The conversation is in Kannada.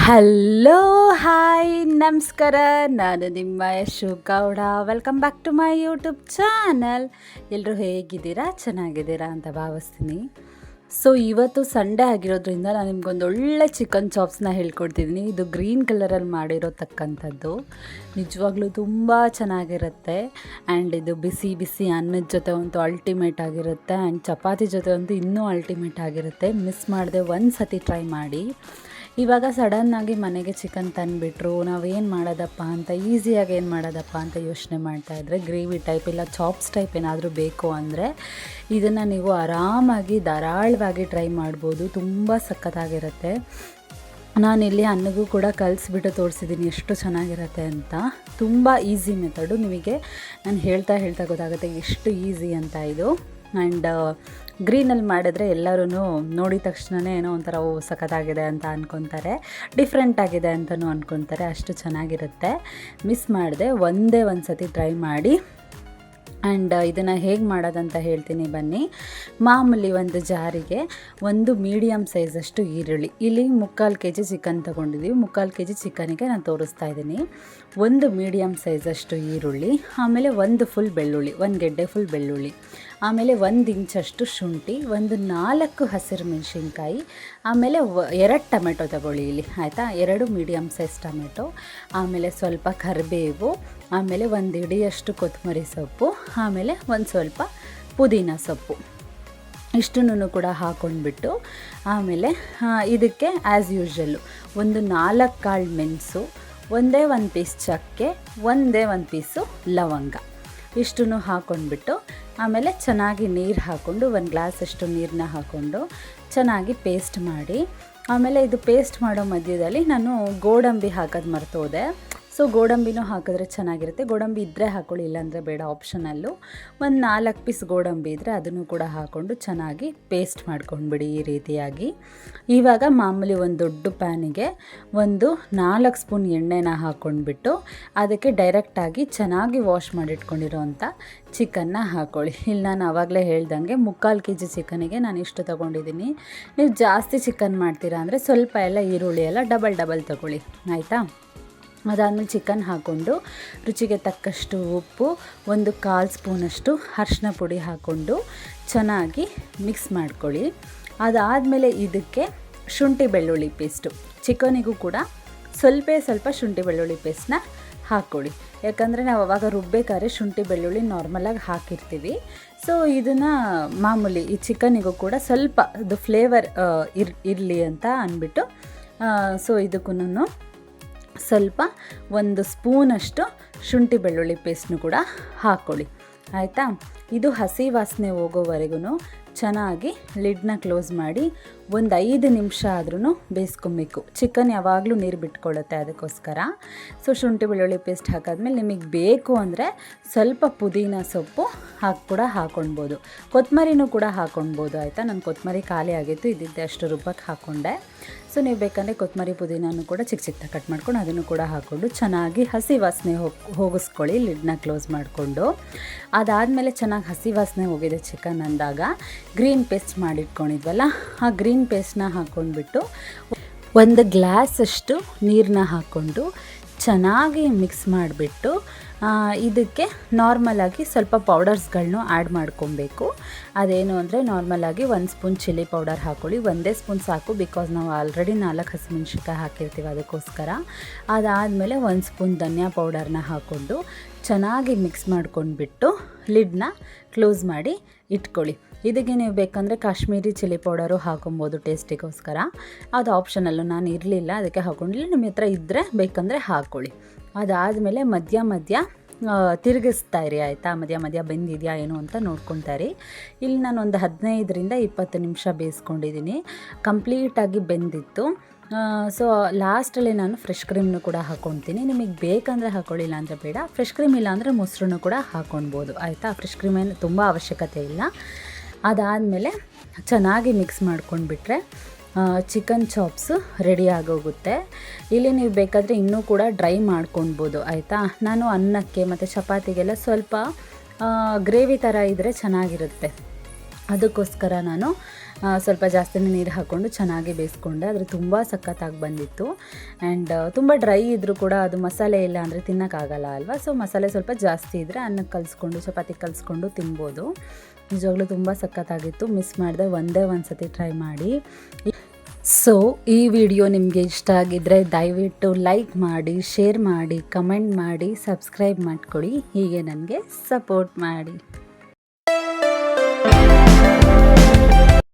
ಹಲೋ ಹಾಯ್ ನಮಸ್ಕಾರ. ನಾನು ನಿಮ್ಮ Yashu Gowda. Welcome back to my YouTube channel. ಎಲ್ಲರೂ ಹೇಗಿದ್ದೀರಾ? ಚೆನ್ನಾಗಿದ್ದೀರಾ ಅಂತ ಭಾವಿಸ್ತೀನಿ. ಸೊ ಇವತ್ತು ಸಂಡೇ ಆಗಿರೋದ್ರಿಂದ ನಾನು ನಿಮ್ಗೊಂದು ಒಳ್ಳೆ ಚಿಕನ್ ಚಾಪ್ಸ್ನ ಹೇಳ್ಕೊಡ್ತಿದ್ದೀನಿ. ಇದು ಗ್ರೀನ್ ಕಲರಲ್ಲಿ ಮಾಡಿರೋತಕ್ಕಂಥದ್ದು ನಿಜವಾಗ್ಲೂ ತುಂಬ ಚೆನ್ನಾಗಿರುತ್ತೆ. ಆ್ಯಂಡ್ ಇದು ಬಿಸಿ ಬಿಸಿ ಅನ್ನದ ಜೊತೆ ಅಂತೂ ಅಲ್ಟಿಮೇಟ್ ಆಗಿರುತ್ತೆ. ಆ್ಯಂಡ್ ಚಪಾತಿ ಜೊತೆ ಅಂತೂ ಇನ್ನೂ ಅಲ್ಟಿಮೇಟ್ ಆಗಿರುತ್ತೆ. ಮಿಸ್ ಮಾಡದೆ ಒಂದು ಸತಿ ಟ್ರೈ ಮಾಡಿ. ಇವಾಗ ಸಡನ್ನಾಗಿ ಮನೆಗೆ ಚಿಕನ್ ತಂದುಬಿಟ್ರು, ನಾವೇನು ಮಾಡೋದಪ್ಪ ಅಂತ ಈಸಿಯಾಗಿ ಏನು ಮಾಡೋದಪ್ಪ ಅಂತ ಯೋಚನೆ ಮಾಡ್ತಾಯಿದ್ರೆ ಗ್ರೇವಿ ಟೈಪ್ ಇಲ್ಲ ಚಾಪ್ಸ್ ಟೈಪ್ ಏನಾದರೂ ಬೇಕು ಅಂದರೆ ಇದನ್ನು ನೀವು ಆರಾಮಾಗಿ ಧಾರಾಳವಾಗಿ ಟ್ರೈ ಮಾಡ್ಬೋದು. ತುಂಬ ಸಖತ್ತಾಗಿರುತ್ತೆ. ನಾನಿಲ್ಲಿ ಅನ್ನಗೂ ಕೂಡ ಕಲಿಸ್ಬಿಟ್ಟು ತೋರಿಸಿದ್ದೀನಿ ಎಷ್ಟು ಚೆನ್ನಾಗಿರುತ್ತೆ ಅಂತ. ತುಂಬ ಈಸಿ ಮೆಥಡು. ನಿಮಗೆ ನಾನು ಹೇಳ್ತಾ ಗೊತ್ತಾಗುತ್ತೆ ಎಷ್ಟು ಈಸಿ ಅಂತ ಇದು. ಆ್ಯಂಡ್ ಗ್ರೀನಲ್ಲಿ ಮಾಡಿದ್ರೆ ಎಲ್ಲರೂ ನೋಡಿದ ತಕ್ಷಣವೇ ಏನೋ ಒಂಥರ ಸಖತ್ತಾಗಿದೆ ಅಂತ ಅಂದ್ಕೊತಾರೆ, ಡಿಫ್ರೆಂಟ್ ಆಗಿದೆ ಅಂತಲೂ ಅಂದ್ಕೊತಾರೆ. ಅಷ್ಟು ಚೆನ್ನಾಗಿರುತ್ತೆ. ಮಿಸ್ ಮಾಡದೆ ಒಂದೇ ಒಂದು ಸತಿ ಟ್ರೈ ಮಾಡಿ. ಆ್ಯಂಡ್ ಇದನ್ನು ಹೇಗೆ ಮಾಡೋದಂತ ಹೇಳ್ತೀನಿ ಬನ್ನಿ. ಮಾಮೂಲಿ ಒಂದು ಜಾರಿಗೆ ಒಂದು ಮೀಡಿಯಮ್ ಸೈಜಷ್ಟು ಈರುಳ್ಳಿ, ಇಲ್ಲಿ 3/4 kg ಚಿಕನ್ ತೊಗೊಂಡಿದ್ದೀವಿ. 3/4 kg ಚಿಕನಿಗೆ ನಾನು ತೋರಿಸ್ತಾ ಇದ್ದೀನಿ. ಒಂದು ಮೀಡಿಯಮ್ ಸೈಜಷ್ಟು ಈರುಳ್ಳಿ, ಆಮೇಲೆ ಒಂದು ಫುಲ್ ಬೆಳ್ಳುಳ್ಳಿ, ಒಂದು ಗೆಡ್ಡೆ ಫುಲ್ ಬೆಳ್ಳುಳ್ಳಿ, ಆಮೇಲೆ 1 ಇಂಚಷ್ಟು ಶುಂಠಿ, ಒಂದು 4 ಹಸಿರು ಮೆಣಸಿನ್ಕಾಯಿ, ಆಮೇಲೆ 2 ಟೊಮೆಟೊ ತಗೊಳ್ಳಿ ಇಲ್ಲಿ, ಆಯಿತಾ? 2 ಮೀಡಿಯಮ್ ಸೈಜ್ ಟೊಮೆಟೊ, ಆಮೇಲೆ ಸ್ವಲ್ಪ ಕರಿಬೇವು, ಆಮೇಲೆ 1 ಹಿಡಿಯಷ್ಟು ಕೊತ್ತಂಬರಿ ಸೊಪ್ಪು, ಆಮೇಲೆ ಒಂದು ಸ್ವಲ್ಪ ಪುದೀನ ಸೊಪ್ಪು, ಇಷ್ಟನ್ನು ಕೂಡ ಹಾಕ್ಕೊಂಡ್ಬಿಟ್ಟು ಆಮೇಲೆ ಇದಕ್ಕೆ ಆ್ಯಸ್ ಯೂಶ್ವಲ್ಲು ಒಂದು 4 ಕಾಳು ಮೆಣಸು, ಒಂದೇ ಒಂದು ಪೀಸ್ ಚಕ್ಕೆ, ಒಂದೇ ಒಂದು ಪೀಸು ಲವಂಗ, ಇಷ್ಟನ್ನು ಹಾಕ್ಕೊಂಡ್ಬಿಟ್ಟು ಆಮೇಲೆ ಚೆನ್ನಾಗಿ ನೀರು ಹಾಕ್ಕೊಂಡು 1 ಗ್ಲಾಸಷ್ಟು ನೀರನ್ನ ಹಾಕ್ಕೊಂಡು ಚೆನ್ನಾಗಿ ಪೇಸ್ಟ್ ಮಾಡಿ. ಆಮೇಲೆ ಇದು ಪೇಸ್ಟ್ ಮಾಡೋ ಮಧ್ಯದಲ್ಲಿ ನಾನು ಗೋಡಂಬಿ ಹಾಕೋದು ಮರ್ತೋದೆ. ಸೊ ಗೋಡಂಬಿನೂ ಹಾಕಿದ್ರೆ ಚೆನ್ನಾಗಿರುತ್ತೆ. ಗೋಡಂಬಿ ಇದ್ದರೆ ಹಾಕ್ಕೊಳ್ಳಿ, ಇಲ್ಲಾಂದರೆ ಬೇಡ, ಆಪ್ಷನಲ್ಲು. ಒಂದು 4 ಪೀಸ್ ಗೋಡಂಬಿ ಇದ್ದರೆ ಅದನ್ನು ಕೂಡ ಹಾಕ್ಕೊಂಡು ಚೆನ್ನಾಗಿ ಪೇಸ್ಟ್ ಮಾಡ್ಕೊಂಡ್ಬಿಡಿ ಈ ರೀತಿಯಾಗಿ. ಇವಾಗ ಮಾಮೂಲಿ ಒಂದು ದೊಡ್ಡ ಪ್ಯಾನಿಗೆ ಒಂದು 4 ಸ್ಪೂನ್ ಎಣ್ಣೆನ ಹಾಕ್ಕೊಂಡ್ಬಿಟ್ಟು ಅದಕ್ಕೆ ಡೈರೆಕ್ಟಾಗಿ ಚೆನ್ನಾಗಿ ವಾಶ್ ಮಾಡಿಟ್ಕೊಂಡಿರೋವಂಥ ಚಿಕನ್ನ ಹಾಕ್ಕೊಳ್ಳಿ. ಇಲ್ಲಿ ನಾನು ಆವಾಗಲೇ ಹೇಳ್ದಂಗೆ 3/4 kg ಚಿಕನಿಗೆ ನಾನು ಇಷ್ಟು ತೊಗೊಂಡಿದ್ದೀನಿ. ನೀವು ಜಾಸ್ತಿ ಚಿಕನ್ ಮಾಡ್ತೀರಾ ಅಂದರೆ ಸ್ವಲ್ಪ ಎಲ್ಲ ಈರುಳ್ಳಿ ಎಲ್ಲ ಡಬಲ್ ತೊಗೊಳ್ಳಿ, ಆಯಿತಾ? ಅದಾದಮೇಲೆ ಚಿಕನ್ ಹಾಕ್ಕೊಂಡು ರುಚಿಗೆ ತಕ್ಕಷ್ಟು ಉಪ್ಪು, ಒಂದು 1/4 ಸ್ಪೂನಷ್ಟು ಅರಿಶಿನ ಪುಡಿ ಹಾಕ್ಕೊಂಡು ಚೆನ್ನಾಗಿ ಮಿಕ್ಸ್ ಮಾಡ್ಕೊಳ್ಳಿ. ಅದಾದಮೇಲೆ ಇದಕ್ಕೆ ಶುಂಠಿ ಬೆಳ್ಳುಳ್ಳಿ ಪೇಸ್ಟು, ಚಿಕನಿಗೂ ಕೂಡ ಸ್ವಲ್ಪ ಶುಂಠಿ ಬೆಳ್ಳುಳ್ಳಿ ಪೇಸ್ಟನ್ನ ಹಾಕ್ಕೊಳ್ಳಿ. ಯಾಕಂದರೆ ನಾವು ಅವಾಗ ರುಬ್ಬೇಕಾದ್ರೆ ಶುಂಠಿ ಬೆಳ್ಳುಳ್ಳಿ ನಾರ್ಮಲಾಗಿ ಹಾಕಿರ್ತೀವಿ. ಸೊ ಇದನ್ನು ಮಾಮೂಲಿ ಈ ಚಿಕನಿಗೂ ಕೂಡ ಸ್ವಲ್ಪ ಅದು ಫ್ಲೇವರ್ ಇರಲಿ ಅಂತ ಅಂದ್ಬಿಟ್ಟು ಸೊ ಇದಕ್ಕೂ ಸ್ವಲ್ಪ 1 ಸ್ಪೂನಷ್ಟು ಶುಂಠಿ ಬೆಳ್ಳುಳ್ಳಿ ಪೇಸ್ಟ್ನು ಕೂಡ ಹಾಕ್ಕೊಳ್ಳಿ, ಆಯಿತಾ? ಇದು ಹಸಿ ವಾಸನೆ ಹೋಗೋವರೆಗೂ ಚೆನ್ನಾಗಿ ಲಿಡ್ನ ಕ್ಲೋಸ್ ಮಾಡಿ ಒಂದು 5 ನಿಮಿಷ ಆದ್ರೂ ಬೇಯಿಸ್ಕೊಬೇಕು. ಚಿಕನ್ ಯಾವಾಗಲೂ ನೀರು ಬಿಟ್ಕೊಳ್ಳುತ್ತೆ, ಅದಕ್ಕೋಸ್ಕರ. ಸೊ ಶುಂಠಿ ಬೆಳ್ಳುಳ್ಳಿ ಪೇಸ್ಟ್ ಹಾಕಾದ್ಮೇಲೆ ನಿಮಗೆ ಬೇಕು ಅಂದರೆ ಸ್ವಲ್ಪ ಪುದೀನ ಸೊಪ್ಪು ಕೂಡ ಹಾಕ್ಕೊಳ್ಬೋದು, ಕೊತ್ತಂಬರಿನೂ ಕೂಡ ಹಾಕ್ಕೊಳ್ಬೋದು, ಆಯಿತಾ? ನಾನು ಕೊತ್ತಂಬರಿ ಖಾಲಿ ಆಗಿತ್ತು, ಇದ್ದಿದ್ದೆ ಅಷ್ಟು ರುಬ್ಬಕ್ಕೆ ಹಾಕ್ಕೊಂಡೆ. ಸೊ ನೀವು ಬೇಕಂದರೆ ಕೊತ್ತಂಬರಿ ಪುದೀನೂ ಕೂಡ ಚಿಕ್ಕ ಕಟ್ ಮಾಡ್ಕೊಂಡು ಅದನ್ನು ಕೂಡ ಹಾಕ್ಕೊಂಡು ಚೆನ್ನಾಗಿ ಹಸಿ ವಾಸನೆ ಹೋಗಿಸ್ಕೊಳ್ಳಿ, ಲಿಡ್ನ ಕ್ಲೋಸ್ ಮಾಡಿಕೊಂಡು. ಅದಾದಮೇಲೆ ಚೆನ್ನಾಗಿ ಹಸಿ ವಾಸನೆ ಹೋಗಿದೆ ಚಿಕನ್ ಅಂದಾಗ ಗ್ರೀನ್ ಪೇಸ್ಟ್ ಮಾಡಿಟ್ಕೊಂಡಿದ್ವಲ್ಲ, ಆ ಗ್ರೀನ್ ಪೇಸ್ಟ್ನ ಹಾಕ್ಕೊಂಡ್ಬಿಟ್ಟು 1 ಗ್ಲಾಸಷ್ಟು ನೀರನ್ನ ಹಾಕ್ಕೊಂಡು ಚೆನ್ನಾಗಿ ಮಿಕ್ಸ್ ಮಾಡಿಬಿಟ್ಟು ಇದಕ್ಕೆ ನಾರ್ಮಲಾಗಿ ಸ್ವಲ್ಪ ಪೌಡರ್ಸ್ಗಳನ್ನೂ ಆ್ಯಡ್ ಮಾಡ್ಕೊಬೇಕು. ಅದೇನು ಅಂದರೆ ನಾರ್ಮಲಾಗಿ 1 ಸ್ಪೂನ್ ಚಿಲ್ಲಿ ಪೌಡರ್ ಹಾಕ್ಕೊಳ್ಳಿ, 1 ಸ್ಪೂನ್ ಸಾಕು, ಬಿಕಾಸ್ ನಾವು ಆಲ್ರೆಡಿ 4 ಹಸಿಮೆಣ್ಸಿನ್ಕಾಯಿ ಹಾಕಿರ್ತೀವಿ, ಅದಕ್ಕೋಸ್ಕರ. ಅದಾದಮೇಲೆ 1 ಸ್ಪೂನ್ ಧನಿಯಾ ಪೌಡರ್ನ ಹಾಕ್ಕೊಂಡು ಚೆನ್ನಾಗಿ ಮಿಕ್ಸ್ ಮಾಡ್ಕೊಂಡ್ಬಿಟ್ಟು ಲಿಡ್ನ ಕ್ಲೋಸ್ ಮಾಡಿ ಇಟ್ಕೊಳ್ಳಿ. ಇದಕ್ಕೆ ನೀವು ಬೇಕಂದರೆ ಕಾಶ್ಮೀರಿ ಚಿಲ್ಲಿ ಪೌಡರು ಹಾಕೊಬೋದು ಟೇಸ್ಟಿಗೋಸ್ಕರ, ಅದು ಆಪ್ಷನಲ್ಲು. ನಾನು ಇರಲಿಲ್ಲ ಅದಕ್ಕೆ ಹಾಕ್ಕೊಂಡಿಲ್ಲ, ನಿಮ್ಮ ಹತ್ರ ಇದ್ದರೆ ಬೇಕಂದರೆ ಹಾಕ್ಕೊಳ್ಳಿ. ಅದಾದಮೇಲೆ ಮಧ್ಯ ತಿರುಗಿಸ್ತಾ ಇರಿ, ಆಯಿತಾ? ಮಧ್ಯ ಬೆಂದಿದೆಯಾ ಏನು ಅಂತ ನೋಡ್ಕೊತಾ ಇರಿ. ಇಲ್ಲಿ ನಾನು ಒಂದು 15ರಿಂದ 20 ನಿಮಿಷ ಬೇಯಿಸ್ಕೊಂಡಿದ್ದೀನಿ, ಕಂಪ್ಲೀಟಾಗಿ ಬೆಂದಿತ್ತು. ಸೊ ಲಾಸ್ಟಲ್ಲಿ ನಾನು ಫ್ರೆಶ್ ಕ್ರೀಮ್ನು ಕೂಡ ಹಾಕ್ಕೊಳ್ತೀನಿ. ನಿಮಗೆ ಬೇಕಂದರೆ ಹಾಕ್ಕೊಳ್ಳಿಲ್ಲ ಅಂದರೆ ಬೇಡ. ಫ್ರೆಶ್ ಕ್ರೀಮ್ ಇಲ್ಲ ಅಂದರೆ ಮೊಸರನ್ನು ಕೂಡ ಹಾಕ್ಕೊಳ್ಬೋದು, ಆಯಿತಾ? ಫ್ರೆಶ್ ಕ್ರೀಮ್ ಏನು ತುಂಬ ಅವಶ್ಯಕತೆ ಇಲ್ಲ. ಅದಾದಮೇಲೆ ಚೆನ್ನಾಗಿ ಮಿಕ್ಸ್ ಮಾಡ್ಕೊಂಡ್ಬಿಟ್ರೆ ಚಿಕನ್ ಚಾಪ್ಸು ರೆಡಿ ಆಗೋಗುತ್ತೆ. ಇಲ್ಲಿ ನೀವು ಬೇಕಾದರೆ ಇನ್ನೂ ಕೂಡ ಡ್ರೈ ಮಾಡ್ಕೊಳ್ಬೋದು, ಆಯಿತಾ? ನಾನು ಅನ್ನಕ್ಕೆ ಮತ್ತು ಚಪಾತಿಗೆಲ್ಲ ಸ್ವಲ್ಪ ಗ್ರೇವಿ ಥರ ಇದ್ದರೆ ಚೆನ್ನಾಗಿರುತ್ತೆ, ಅದಕ್ಕೋಸ್ಕರ ನಾನು ಸ್ವಲ್ಪ ಜಾಸ್ತಿನೇ ನೀರು ಹಾಕ್ಕೊಂಡು ಚೆನ್ನಾಗಿ ಬೇಯಿಸ್ಕೊಂಡೆ. ಆದರೆ ತುಂಬ ಸಖತ್ತಾಗಿ ಬಂದಿತ್ತು. ಆ್ಯಂಡ್ ತುಂಬ ಡ್ರೈ ಇದ್ದರೂ ಕೂಡ ಅದು ಮಸಾಲೆ ಇಲ್ಲ ಅಂದರೆ ತಿನ್ನೋಕ್ಕಾಗಲ್ಲ ಅಲ್ವಾ. ಸೊ ಮಸಾಲೆ ಸ್ವಲ್ಪ ಜಾಸ್ತಿ ಇದ್ದರೆ ಅನ್ನಕ್ಕೆ ಕಲಿಸ್ಕೊಂಡು ಚಪಾತಿ ಕಲಿಸ್ಕೊಂಡು ತಿನ್ಬೋದು. ನಿಜವಾಗ್ಲೂ ತುಂಬ ಸಖತ್ತಾಗಿತ್ತು. ಮಿಸ್ ಮಾಡಿದೆ, ಒಂದೇ ಒಂದು ಸತಿ ಟ್ರೈ ಮಾಡಿ. ಸೊ ಈ ವಿಡಿಯೋ ನಿಮಗೆ ಇಷ್ಟ ಆಗಿದ್ದರೆ ದಯವಿಟ್ಟು ಲೈಕ್ ಮಾಡಿ, ಶೇರ್ ಮಾಡಿ, ಕಮೆಂಟ್ ಮಾಡಿ, ಸಬ್ಸ್ಕ್ರೈಬ್ ಮಾಡಿಕೊಡಿ. ಹೀಗೆ ನನಗೆ ಸಪೋರ್ಟ್ ಮಾಡಿ.